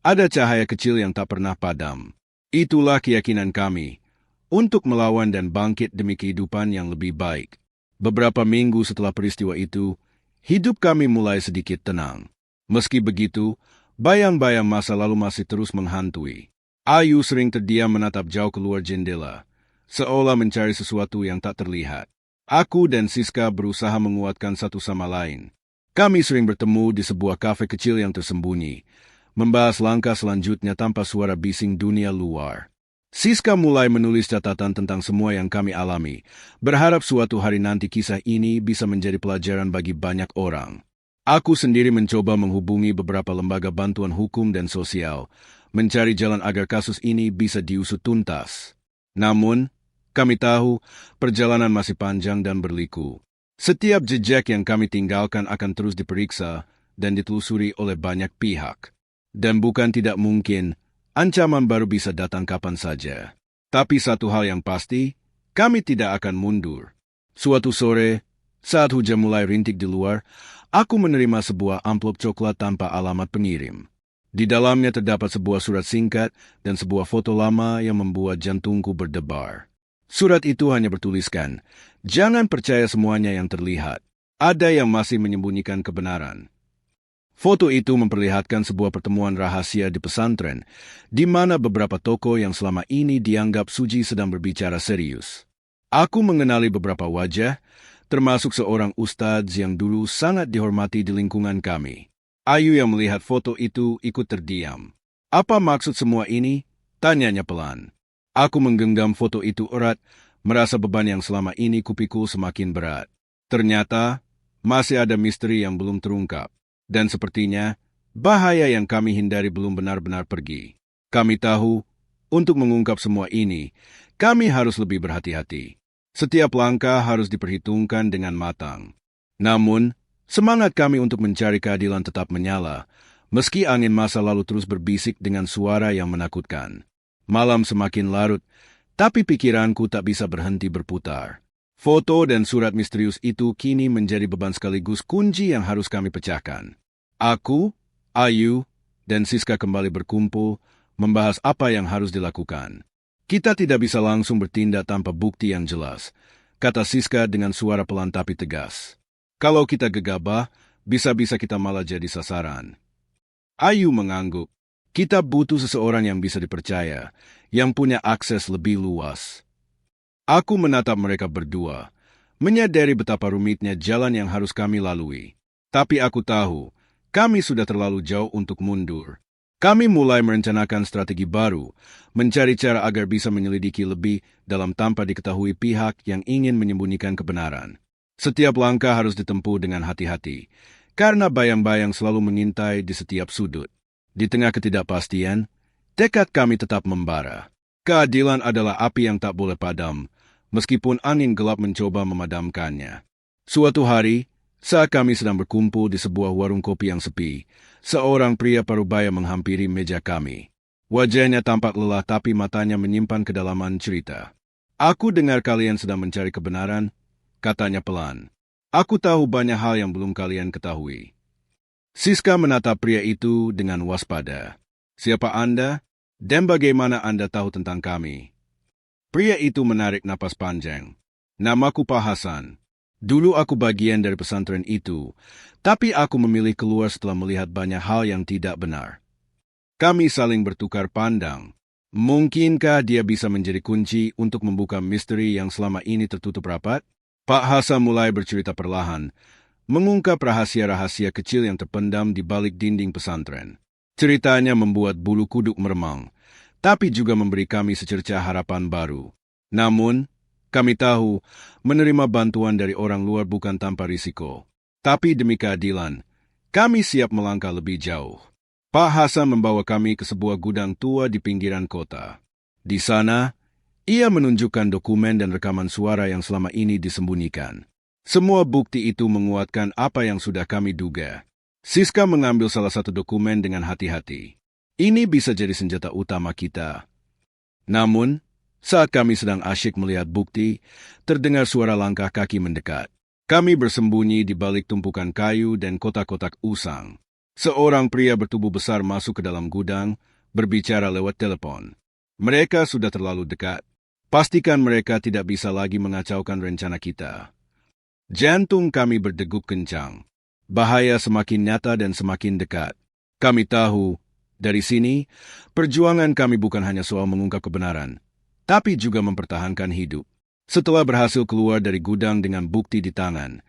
ada cahaya kecil yang tak pernah padam. Itulah keyakinan kami, untuk melawan dan bangkit demi kehidupan yang lebih baik. Beberapa minggu setelah peristiwa itu, hidup kami mulai sedikit tenang. Meski begitu, bayang-bayang masa lalu masih terus menghantui. Ayu sering terdiam menatap jauh keluar jendela, seolah mencari sesuatu yang tak terlihat. Aku dan Siska berusaha menguatkan satu sama lain. Kami sering bertemu di sebuah kafe kecil yang tersembunyi, membahas langkah selanjutnya tanpa suara bising dunia luar. Siska mulai menulis catatan tentang semua yang kami alami, berharap suatu hari nanti kisah ini bisa menjadi pelajaran bagi banyak orang. Aku sendiri mencoba menghubungi beberapa lembaga bantuan hukum dan sosial, mencari jalan agar kasus ini bisa diusut tuntas. Namun, kami tahu perjalanan masih panjang dan berliku. Setiap jejak yang kami tinggalkan akan terus diperiksa dan ditelusuri oleh banyak pihak. Dan bukan tidak mungkin, ancaman baru bisa datang kapan saja. Tapi satu hal yang pasti, kami tidak akan mundur. Suatu sore, saat hujan mulai rintik di luar, aku menerima sebuah amplop coklat tanpa alamat pengirim. Di dalamnya terdapat sebuah surat singkat dan sebuah foto lama yang membuat jantungku berdebar. Surat itu hanya bertuliskan, "Jangan percaya semuanya yang terlihat. Ada yang masih menyembunyikan kebenaran." Foto itu memperlihatkan sebuah pertemuan rahasia di pesantren, di mana beberapa tokoh yang selama ini dianggap suci sedang berbicara serius. Aku mengenali beberapa wajah, termasuk seorang ustadz yang dulu sangat dihormati di lingkungan kami. Ayu yang melihat foto itu ikut terdiam. "Apa maksud semua ini?" tanyanya pelan. Aku menggenggam foto itu erat, merasa beban yang selama ini kupikul semakin berat. Ternyata, masih ada misteri yang belum terungkap. Dan sepertinya, bahaya yang kami hindari belum benar-benar pergi. Kami tahu, untuk mengungkap semua ini, kami harus lebih berhati-hati. Setiap langkah harus diperhitungkan dengan matang. Namun, semangat kami untuk mencari keadilan tetap menyala, meski angin masa lalu terus berbisik dengan suara yang menakutkan. Malam semakin larut, tapi pikiranku tak bisa berhenti berputar. Foto dan surat misterius itu kini menjadi beban sekaligus kunci yang harus kami pecahkan. Aku, Ayu, dan Siska kembali berkumpul, membahas apa yang harus dilakukan. "Kita tidak bisa langsung bertindak tanpa bukti yang jelas," kata Siska dengan suara pelan tapi tegas. "Kalau kita gegabah, bisa-bisa kita malah jadi sasaran." Ayu mengangguk. "Kita butuh seseorang yang bisa dipercaya, yang punya akses lebih luas." Aku menatap mereka berdua, menyadari betapa rumitnya jalan yang harus kami lalui. Tapi aku tahu, kami sudah terlalu jauh untuk mundur. Kami mulai merencanakan strategi baru, mencari cara agar bisa menyelidiki lebih dalam tanpa diketahui pihak yang ingin menyembunyikan kebenaran. Setiap langkah harus ditempuh dengan hati-hati, karena bayang-bayang selalu mengintai di setiap sudut. Di tengah ketidakpastian, tekad kami tetap membara. Keadilan adalah api yang tak boleh padam, meskipun angin gelap mencoba memadamkannya. Suatu hari, saat kami sedang berkumpul di sebuah warung kopi yang sepi, seorang pria parubaya menghampiri meja kami. Wajahnya tampak lelah tapi matanya menyimpan kedalaman cerita. "Aku dengar kalian sedang mencari kebenaran," katanya pelan. "Aku tahu banyak hal yang belum kalian ketahui." Siska menatap pria itu dengan waspada. "Siapa Anda? Dan bagaimana Anda tahu tentang kami?" Pria itu menarik napas panjang. "Namaku Pak Hasan. Dulu aku bagian dari pesantren itu, tapi aku memilih keluar setelah melihat banyak hal yang tidak benar." Kami saling bertukar pandang. Mungkinkah dia bisa menjadi kunci untuk membuka misteri yang selama ini tertutup rapat? Pak Hasan mulai bercerita perlahan, mengungkap rahasia-rahasia kecil yang terpendam di balik dinding pesantren. Ceritanya membuat bulu kuduk meremang, tapi juga memberi kami secercah harapan baru. Namun, kami tahu menerima bantuan dari orang luar bukan tanpa risiko. Tapi demi keadilan, kami siap melangkah lebih jauh. Pak Hasan membawa kami ke sebuah gudang tua di pinggiran kota. Di sana, ia menunjukkan dokumen dan rekaman suara yang selama ini disembunyikan. Semua bukti itu menguatkan apa yang sudah kami duga. Siska mengambil salah satu dokumen dengan hati-hati. Ini bisa jadi senjata utama kita. Namun, saat kami sedang asyik melihat bukti, terdengar suara langkah kaki mendekat. Kami bersembunyi di balik tumpukan kayu dan kotak-kotak usang. Seorang pria bertubuh besar masuk ke dalam gudang, berbicara lewat telepon. Mereka sudah terlalu dekat. Pastikan mereka tidak bisa lagi mengacaukan rencana kita. Jantung kami berdegup kencang. Bahaya semakin nyata dan semakin dekat. Kami tahu, dari sini, perjuangan kami bukan hanya soal mengungkap kebenaran, tapi juga mempertahankan hidup. Setelah berhasil keluar dari gudang dengan bukti di tangan,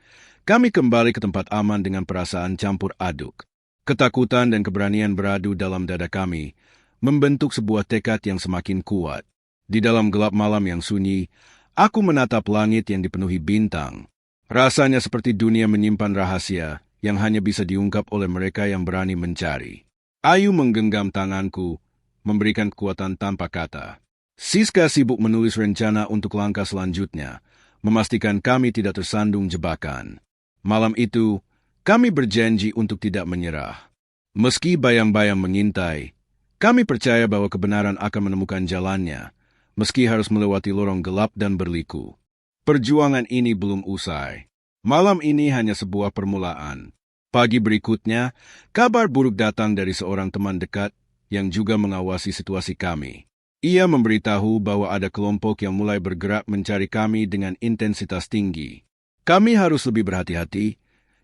kami kembali ke tempat aman dengan perasaan campur aduk. Ketakutan dan keberanian beradu dalam dada kami, membentuk sebuah tekad yang semakin kuat. Di dalam gelap malam yang sunyi, aku menatap langit yang dipenuhi bintang. Rasanya seperti dunia menyimpan rahasia yang hanya bisa diungkap oleh mereka yang berani mencari. Ayu menggenggam tanganku, memberikan kekuatan tanpa kata. Siska sibuk menulis rencana untuk langkah selanjutnya, memastikan kami tidak tersandung jebakan. Malam itu, kami berjanji untuk tidak menyerah. Meski bayang-bayang mengintai, kami percaya bahwa kebenaran akan menemukan jalannya, meski harus melewati lorong gelap dan berliku. Perjuangan ini belum usai. Malam ini hanya sebuah permulaan. Pagi berikutnya, kabar buruk datang dari seorang teman dekat yang juga mengawasi situasi kami. Ia memberitahu bahwa ada kelompok yang mulai bergerak mencari kami dengan intensitas tinggi. Kami harus lebih berhati-hati,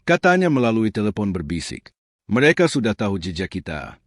katanya melalui telepon berbisik. Mereka sudah tahu jejak kita.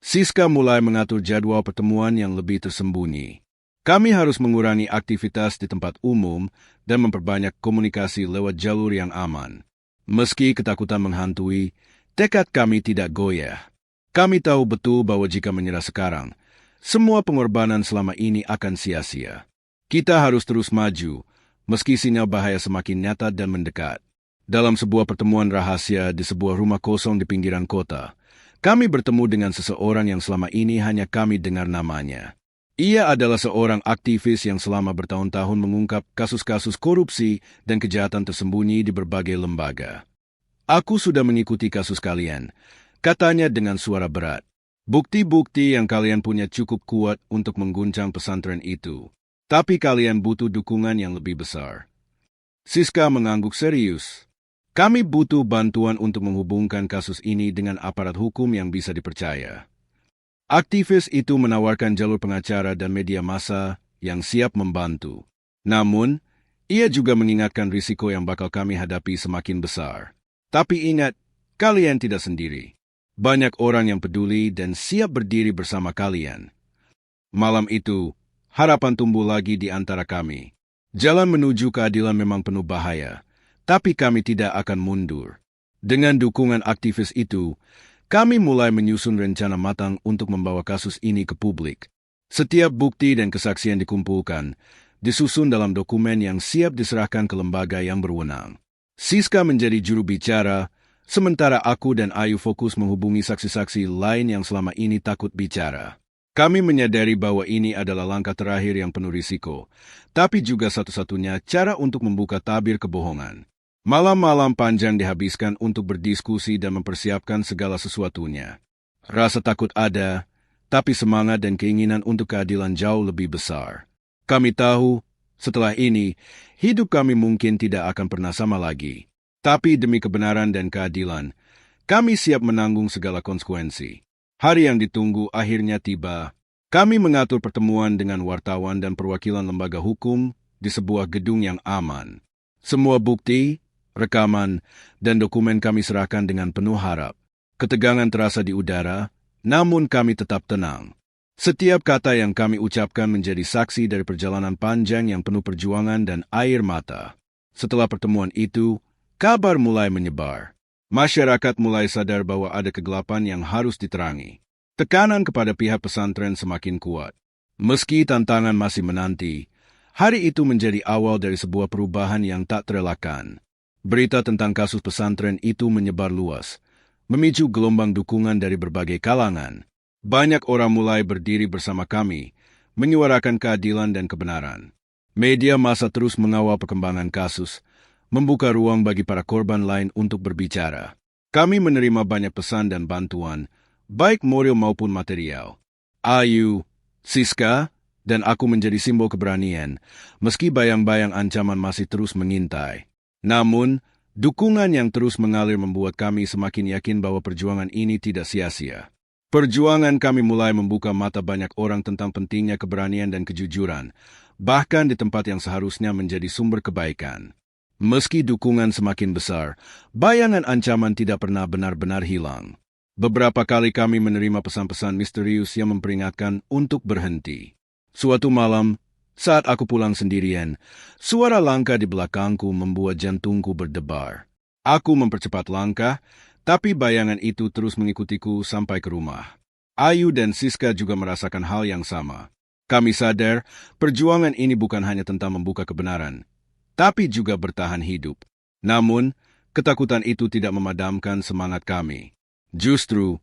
Siska mulai mengatur jadwal pertemuan yang lebih tersembunyi. Kami harus mengurangi aktivitas di tempat umum dan memperbanyak komunikasi lewat jalur yang aman. Meski ketakutan menghantui, tekad kami tidak goyah. Kami tahu betul bahwa jika menyerah sekarang, semua pengorbanan selama ini akan sia-sia. Kita harus terus maju, meski sinyal bahaya semakin nyata dan mendekat. Dalam sebuah pertemuan rahasia di sebuah rumah kosong di pinggiran kota, kami bertemu dengan seseorang yang selama ini hanya kami dengar namanya. Ia adalah seorang aktivis yang selama bertahun-tahun mengungkap kasus-kasus korupsi dan kejahatan tersembunyi di berbagai lembaga. Aku sudah mengikuti kasus kalian, katanya dengan suara berat. Bukti-bukti yang kalian punya cukup kuat untuk mengguncang pesantren itu. Tapi kalian butuh dukungan yang lebih besar. Siska mengangguk serius. Kami butuh bantuan untuk menghubungkan kasus ini dengan aparat hukum yang bisa dipercaya. Aktivis itu menawarkan jalur pengacara dan media massa yang siap membantu. Namun, ia juga mengingatkan risiko yang bakal kami hadapi semakin besar. Tapi ingat, kalian tidak sendiri. Banyak orang yang peduli dan siap berdiri bersama kalian. Malam itu, harapan tumbuh lagi di antara kami. Jalan menuju keadilan memang penuh bahaya, tapi kami tidak akan mundur. Dengan dukungan aktivis itu, kami mulai menyusun rencana matang untuk membawa kasus ini ke publik. Setiap bukti dan kesaksian dikumpulkan, disusun dalam dokumen yang siap diserahkan ke lembaga yang berwenang. Siska menjadi juru bicara, sementara aku dan Ayu fokus menghubungi saksi-saksi lain yang selama ini takut bicara. Kami menyadari bahwa ini adalah langkah terakhir yang penuh risiko, tapi juga satu-satunya cara untuk membuka tabir kebohongan. Malam-malam panjang dihabiskan untuk berdiskusi dan mempersiapkan segala sesuatunya. Rasa takut ada, tapi semangat dan keinginan untuk keadilan jauh lebih besar. Kami tahu, setelah ini, hidup kami mungkin tidak akan pernah sama lagi. Tapi demi kebenaran dan keadilan, kami siap menanggung segala konsekuensi. Hari yang ditunggu akhirnya tiba. Kami mengatur pertemuan dengan wartawan dan perwakilan lembaga hukum di sebuah gedung yang aman. Semua bukti, rekaman, dan dokumen kami serahkan dengan penuh harap. Ketegangan terasa di udara, namun kami tetap tenang. Setiap kata yang kami ucapkan menjadi saksi dari perjalanan panjang yang penuh perjuangan dan air mata. Setelah pertemuan itu, kabar mulai menyebar. Masyarakat mulai sadar bahwa ada kegelapan yang harus diterangi. Tekanan kepada pihak pesantren semakin kuat. Meski tantangan masih menanti, hari itu menjadi awal dari sebuah perubahan yang tak terelakkan. Berita tentang kasus pesantren itu menyebar luas, memicu gelombang dukungan dari berbagai kalangan. Banyak orang mulai berdiri bersama kami, menyuarakan keadilan dan kebenaran. Media massa terus mengawal perkembangan kasus, membuka ruang bagi para korban lain untuk berbicara. Kami menerima banyak pesan dan bantuan, baik moral maupun material. Ayu, Siska, dan aku menjadi simbol keberanian, meski bayang-bayang ancaman masih terus mengintai. Namun, dukungan yang terus mengalir membuat kami semakin yakin bahwa perjuangan ini tidak sia-sia. Perjuangan kami mulai membuka mata banyak orang tentang pentingnya keberanian dan kejujuran, bahkan di tempat yang seharusnya menjadi sumber kebaikan. Meski dukungan semakin besar, bayangan ancaman tidak pernah benar-benar hilang. Beberapa kali kami menerima pesan-pesan misterius yang memperingatkan untuk berhenti. Suatu malam, saat aku pulang sendirian, suara langkah di belakangku membuat jantungku berdebar. Aku mempercepat langkah, tapi bayangan itu terus mengikutiku sampai ke rumah. Ayu dan Siska juga merasakan hal yang sama. Kami sadar, perjuangan ini bukan hanya tentang membuka kebenaran, tapi juga bertahan hidup. Namun, ketakutan itu tidak memadamkan semangat kami. Justru,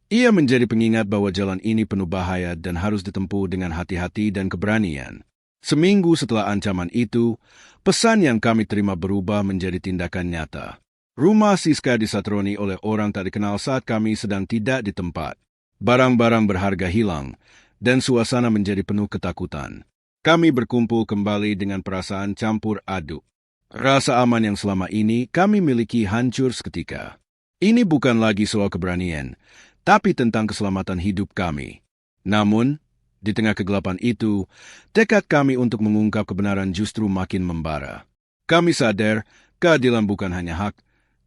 ia menjadi pengingat bahwa jalan ini penuh bahaya dan harus ditempuh dengan hati-hati dan keberanian. Seminggu setelah ancaman itu, pesan yang kami terima berubah menjadi tindakan nyata. Rumah Siska disatroni oleh orang tak dikenal saat kami sedang tidak di tempat. Barang-barang berharga hilang, dan suasana menjadi penuh ketakutan. Kami berkumpul kembali dengan perasaan campur aduk. Rasa aman yang selama ini kami miliki hancur seketika. Ini bukan lagi soal keberanian, tapi tentang keselamatan hidup kami. Namun, Di tengah kegelapan itu, tekad kami untuk mengungkap kebenaran justru makin membara. Kami sadar keadilan bukan hanya hak,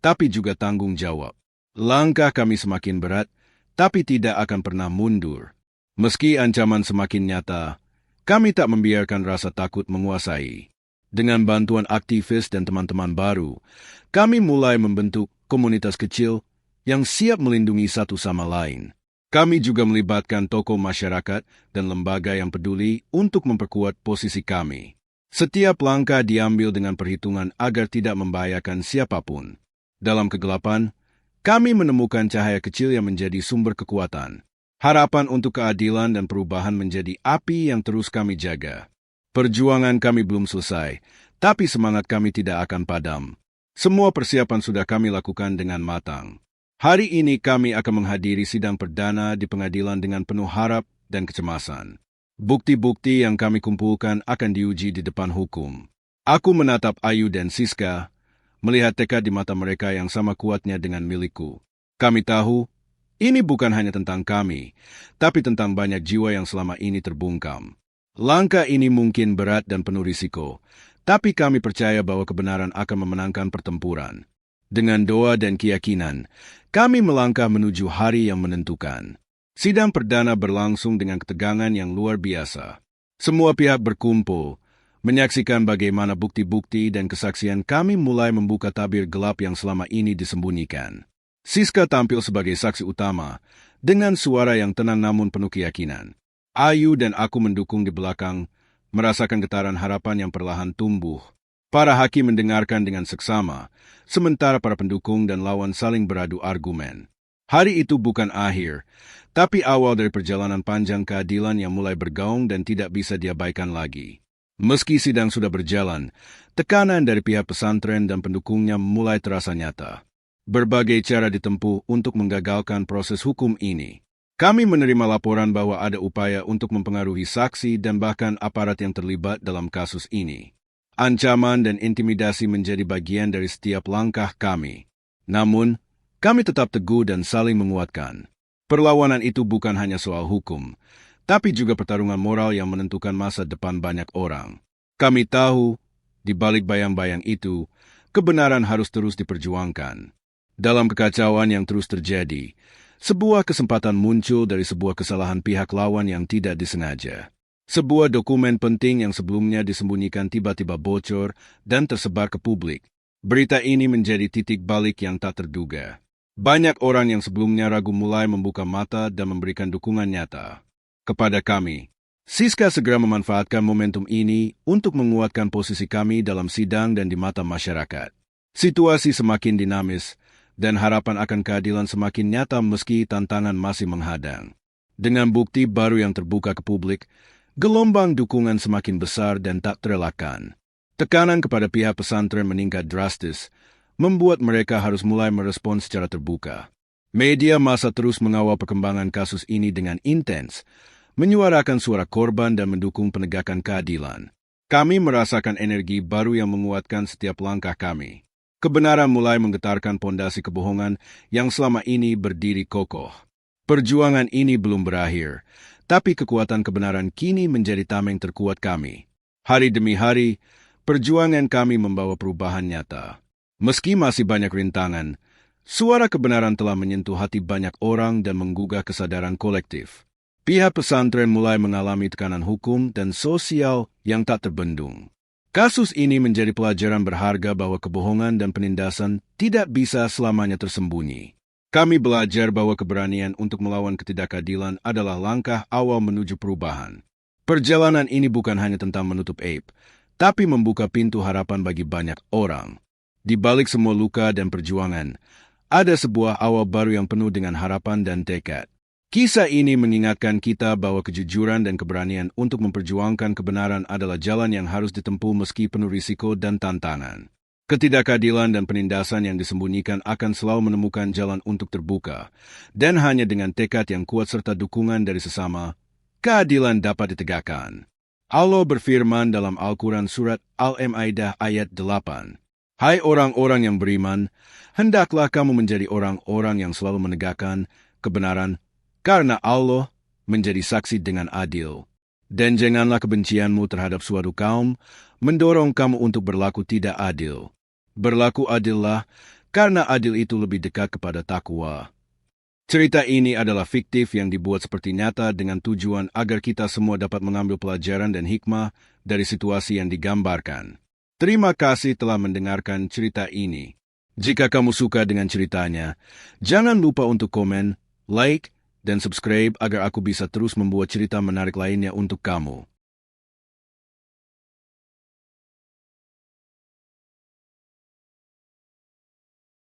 tapi juga tanggung jawab. Langkah kami semakin berat, tapi tidak akan pernah mundur. Meski ancaman semakin nyata, kami tak membiarkan rasa takut menguasai. Dengan bantuan aktivis dan teman-teman baru, kami mulai membentuk komunitas kecil yang siap melindungi satu sama lain. Kami juga melibatkan tokoh masyarakat dan lembaga yang peduli untuk memperkuat posisi kami. Setiap langkah diambil dengan perhitungan agar tidak membahayakan siapapun. Dalam kegelapan, kami menemukan cahaya kecil yang menjadi sumber kekuatan. Harapan untuk keadilan dan perubahan menjadi api yang terus kami jaga. Perjuangan kami belum selesai, tapi semangat kami tidak akan padam. Semua persiapan sudah kami lakukan dengan matang. Hari ini kami akan menghadiri sidang perdana di pengadilan dengan penuh harap dan kecemasan. Bukti-bukti yang kami kumpulkan akan diuji di depan hukum. Aku menatap Ayu dan Siska, melihat tekad di mata mereka yang sama kuatnya dengan milikku. Kami tahu, ini bukan hanya tentang kami, tapi tentang banyak jiwa yang selama ini terbungkam. Langkah ini mungkin berat dan penuh risiko, tapi kami percaya bahwa kebenaran akan memenangkan pertempuran. Dengan doa dan keyakinan, kami melangkah menuju hari yang menentukan. Sidang perdana berlangsung dengan ketegangan yang luar biasa. Semua pihak berkumpul, menyaksikan bagaimana bukti-bukti dan kesaksian kami mulai membuka tabir gelap yang selama ini disembunyikan. Siska tampil sebagai saksi utama, dengan suara yang tenang namun penuh keyakinan. Ayu dan aku mendukung di belakang, merasakan getaran harapan yang perlahan tumbuh. Para hakim mendengarkan dengan seksama, sementara para pendukung dan lawan saling beradu argumen. Hari itu bukan akhir, tapi awal dari perjalanan panjang keadilan yang mulai bergaung dan tidak bisa diabaikan lagi. Meski sidang sudah berjalan, tekanan dari pihak pesantren dan pendukungnya mulai terasa nyata. Berbagai cara ditempuh untuk menggagalkan proses hukum ini. Kami menerima laporan bahwa ada upaya untuk mempengaruhi saksi dan bahkan aparat yang terlibat dalam kasus ini. Ancaman dan intimidasi menjadi bagian dari setiap langkah kami. Namun, kami tetap teguh dan saling menguatkan. Perlawanan itu bukan hanya soal hukum, tapi juga pertarungan moral yang menentukan masa depan banyak orang. Kami tahu, di balik bayang-bayang itu, kebenaran harus terus diperjuangkan. Dalam kekacauan yang terus terjadi, sebuah kesempatan muncul dari sebuah kesalahan pihak lawan yang tidak disengaja. Sebuah dokumen penting yang sebelumnya disembunyikan tiba-tiba bocor dan tersebar ke publik. Berita ini menjadi titik balik yang tak terduga. Banyak orang yang sebelumnya ragu mulai membuka mata dan memberikan dukungan nyata kepada kami. Siska segera memanfaatkan momentum ini untuk menguatkan posisi kami dalam sidang dan di mata masyarakat. Situasi semakin dinamis, dan harapan akan keadilan semakin nyata meski tantangan masih menghadang. Dengan bukti baru yang terbuka ke publik, gelombang dukungan semakin besar dan tak terelakkan. Tekanan kepada pihak pesantren meningkat drastis, membuat mereka harus mulai merespons secara terbuka. Media massa terus mengawal perkembangan kasus ini dengan intens, menyuarakan suara korban dan mendukung penegakan keadilan. Kami merasakan energi baru yang menguatkan setiap langkah kami. Kebenaran mulai menggetarkan pondasi kebohongan yang selama ini berdiri kokoh. Perjuangan ini belum berakhir, tapi kekuatan kebenaran kini menjadi tameng terkuat kami. Hari demi hari, perjuangan kami membawa perubahan nyata. Meski masih banyak rintangan, suara kebenaran telah menyentuh hati banyak orang dan menggugah kesadaran kolektif. Pihak pesantren mulai mengalami tekanan hukum dan sosial yang tak terbendung. Kasus ini menjadi pelajaran berharga bahwa kebohongan dan penindasan tidak bisa selamanya tersembunyi. Kami belajar bahwa keberanian untuk melawan ketidakadilan adalah langkah awal menuju perubahan. Perjalanan ini bukan hanya tentang menutup aib, tapi membuka pintu harapan bagi banyak orang. Di balik semua luka dan perjuangan, ada sebuah awal baru yang penuh dengan harapan dan tekad. Kisah ini mengingatkan kita bahwa kejujuran dan keberanian untuk memperjuangkan kebenaran adalah jalan yang harus ditempuh meski penuh risiko dan tantangan. Ketidakadilan dan penindasan yang disembunyikan akan selalu menemukan jalan untuk terbuka, dan hanya dengan tekad yang kuat serta dukungan dari sesama, keadilan dapat ditegakkan. Allah berfirman dalam Al-Quran Surat Al-Ma'idah ayat 8, "Hai orang-orang yang beriman, hendaklah kamu menjadi orang-orang yang selalu menegakkan kebenaran, karena Allah menjadi saksi dengan adil. Dan janganlah kebencianmu terhadap suatu kaum mendorong kamu untuk berlaku tidak adil. Berlaku adillah, karena adil itu lebih dekat kepada takwa. Cerita ini adalah fiktif yang dibuat seperti nyata dengan tujuan agar kita semua dapat mengambil pelajaran dan hikmah dari situasi yang digambarkan. Terima kasih telah mendengarkan cerita ini. Jika kamu suka dengan ceritanya, jangan lupa untuk komen, like, dan subscribe agar aku bisa terus membuat cerita menarik lainnya untuk kamu.